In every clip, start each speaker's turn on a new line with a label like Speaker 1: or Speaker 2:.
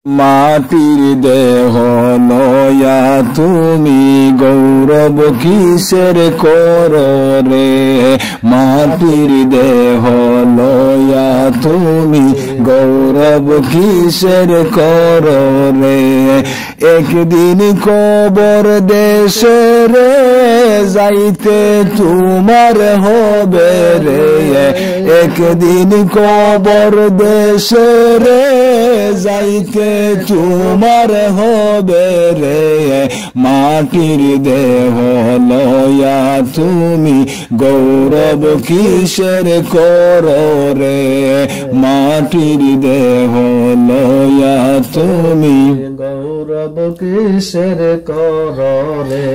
Speaker 1: মাটির দেহ লয়া তুমি গৌরব কিসের করো রে, মাটির দেহ লয়া তুমি গৌরব কিসের করো রে। একদিন কবর দেশে রে যাইতে তোমার হবে রে, একদিন কবর দেশে রে যাইতে তোমার হবে রে। মাটির দেহ লয়া তুমি গৌরব কিসের করো রে, মাটির দেহ লয়া তুমি গৌরব কিসের করো রে।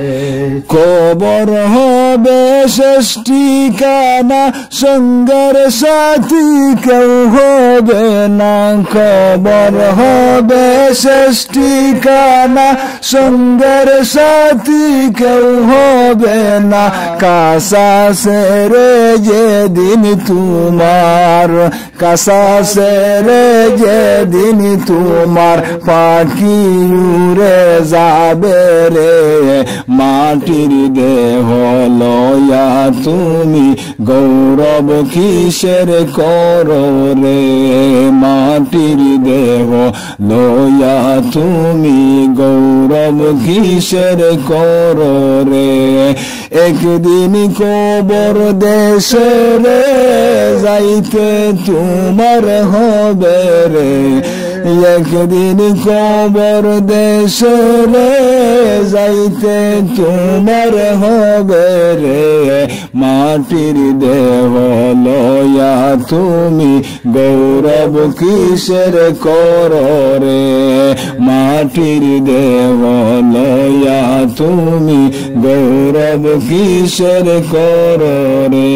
Speaker 1: কবর হবে শেষ ঠিকানা, সঙ্গের সাথী কেউ হবে না। কবর হবে শেষ ঠিকানা, সঙ্গের সাথী কেউ হবে না। কাসা সেরে যেদিন তোমার, কাসা সেরে যেদিন তোমার পাখি উড়ে যাবে রে। মাটির দেহ লয়া তুমি গৌরব কিসের করো রে, মাটির দেহ লয়া তুমি গৌরব কিসের করো রে। একদিন কবর দেশে রে যাইতে তোমার হবে রে, একদিন কবর দেশে রে যাইতে তোমার হবে রে। মাটির দেহ লয়া তুমি গৌরব কিসের করো রে, মাটির দেহ লয়া তুমি গৌরব কিসের করো রে।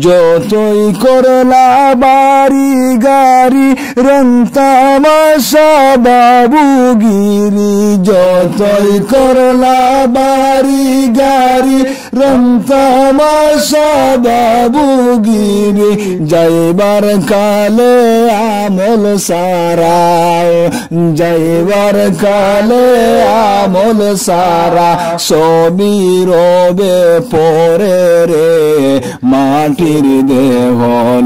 Speaker 1: যতই করলা বাড়ি গাড়ি রং তামাশা বাবুগিরি, যতই করলা বাড়ি গাড়ি রং তামাশা বাবুগিরি, যাইবার কালে আমল সারা, যাইবার কালে আমল সারা সবই রবে পরে রে। মাটির দেহ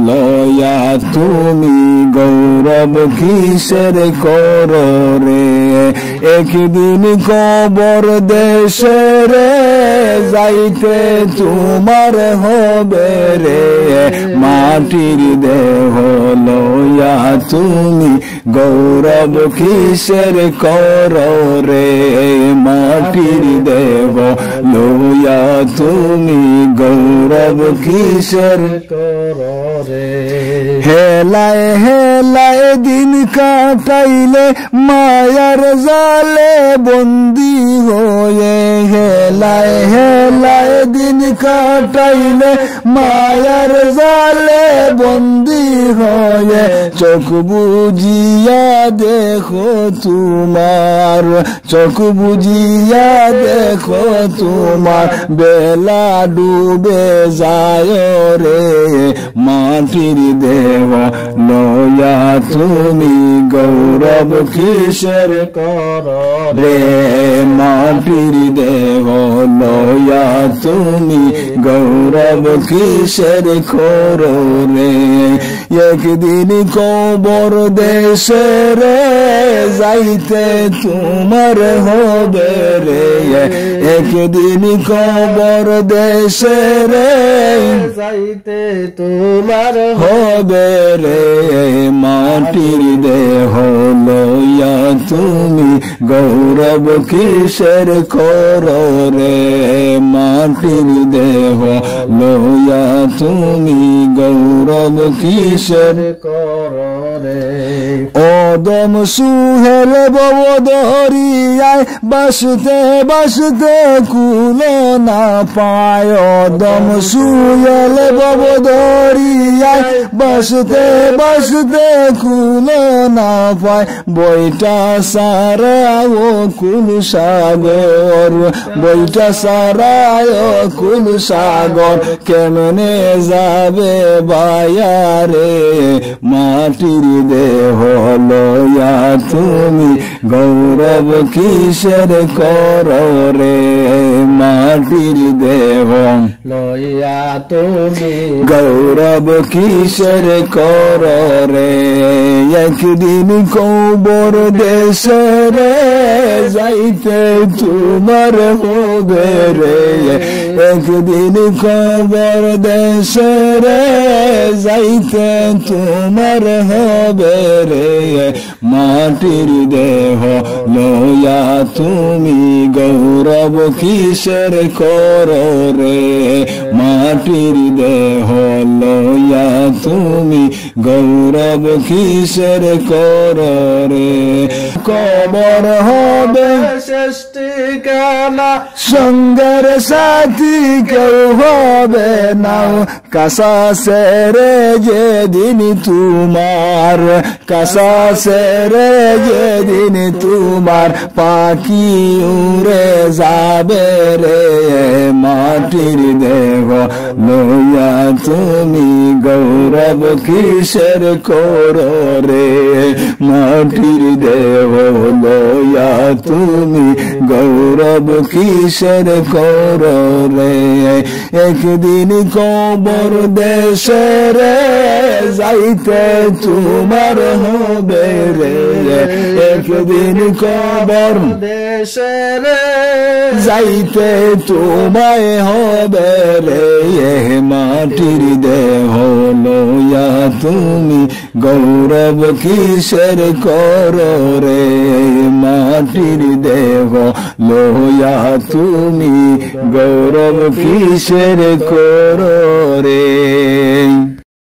Speaker 1: লয়া তুমি গৌরব কিসের করো রে, একদিন কবর দেশে রে যাইতে তোমার হবে রে। মাটির দেহ লয়া তুমি গৌরব কিসের করো রে, মাটির দেহ লয়া তুমি গৌরব কিসের করো রে। হেলায় হেলায় দিন কাটাইলে মায়ার জালে বন্দি হয়ে, হেলায় হেলায় দিন কাটাইলে মায়ার জালে বন্দি হয়ে। চোখ বুঝিয়া দেখো তোমার, চোখ বুঝিয়া দেখো তোমার বেলা ডুবে যায় রে। মাটির দেহ লয়া তুমি গৌরব কিসের করো রে, মাটির দেহ লয়া তুমি গৌরব কিসের করো রে। একদিন কবর দেশে রে যাইতে তোমার হবে রে, একদিন কবর দেশে রে যাইতে তোমার হবে রে। মাটির দেহ লয়া তুমি গৌরব কিসের করো রে, মাটির দেহ লয়া তুমি গৌরব কিসের করো রে। ওদম সুহেল বদরিয়ায় বাসতে বাসতে কুলো না পায়, ওদম সুহেল বদরিয়ায় বাসতে বাসতে কুলো না পায়। বইটা সারা ও কুল সাগর, বইটা সারা ও কুল সাগর কেমনে যাবে বায়ারে। মাটির দেহ লয়া তুমি গৌরব কিসের করো রে মাটির দেহ
Speaker 2: লইয়া তুমি
Speaker 1: গৌরব কিসের করো রে একদিন কবর দেশে রে যাইতে তোমার হবে রে একদিন কবর দেশে রে যাইতে তোমার হবে রে মাটির দেহ লইয়া তুমি গৌরব কিসের করো রে মাটির দেহ লইয়া তুমি গৌরব কিসের করো রে কবর হবে
Speaker 2: সৃষ্টি কালা
Speaker 1: সঙ্গের সাথী কেউ হবে না কাসা সেরে যেদিন তোমার কাসা সেরে যেদিন তোমার পাখি উড়ে যাবে রে মাটির দেহ লইয়া তুমি গৌরব কিসের করো রে মাটির দেহ লইয়া তুমি গৌরব কিসের করো রে একদিন কবর দেশে রে যাইতে তোমার হবে রে একদিন কবর
Speaker 2: দেশে রে
Speaker 1: যাইতে তোমায় হবে রে মাটির দেহ লইয়া তুমি গৌরব কিসের করো রে মাটির দেহ লইয়া তুমি গৌরব কিসের করো রে